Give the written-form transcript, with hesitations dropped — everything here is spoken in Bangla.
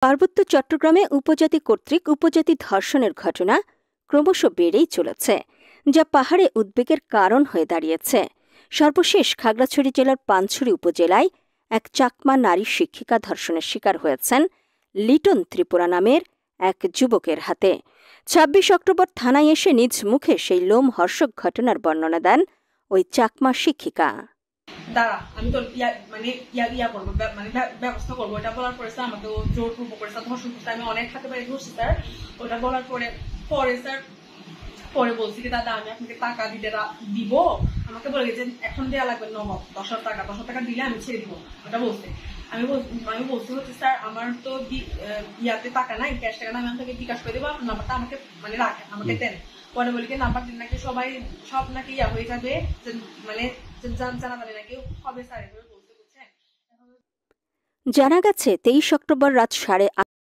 পার্বত্য চট্টগ্রামে উপজাতি কর্তৃক উপজাতি ধর্ষণের ঘটনা ক্রমশ বেড়েই চলেছে, যা পাহাড়ে উদ্বেগের কারণ হয়ে দাঁড়িয়েছে। সর্বশেষ খাগড়াছড়ি জেলার পানছড়ি উপজেলায় এক চাকমা নারী শিক্ষিকা ধর্ষণের শিকার হয়েছেন লিটন ত্রিপুরা নামের এক যুবকের হাতে। ২৬ অক্টোবর থানায় এসে নিজ মুখে সেই লোমহর্ষক ঘটনার বর্ণনা দেন ওই চাকমা শিক্ষিকা। দাঁড়া, আমি তো করবো, ব্যবস্থা করবো। এটা বলার পরে স্যার আমাকে জোরপূর্বক করে ধর্ষণ করতে আমি অনেক হাতে পায়ে ধরছি স্যার। ওটা বলার পরে স্যার পরে বলছি কি দাদা আমি আপনাকে টাকা দিব, আমাকে বলে গেছে এখন দেওয়া লাগবে নগদ 10,000 টাকা, 10,000 টাকা দিলে আমি ছেড়ে দিব। ওটা বলছে। আমি বলছি হচ্ছে স্যার আমার তো ইয়াতে টাকা নাই, ক্যাশ টাকা নাই, আমি আপনাকে বিকাশ করে দেবো, নাম্বারটা আমাকে রাখেন, আমাকে দেন। পরে বলি কি নাম্বার দিন নাকি সব নাকি হয়ে যাবে, জানাজানি নাকি হবে স্যার, এভাবে বলতে। জানা গেছে 23 অক্টোবর রাত 8:30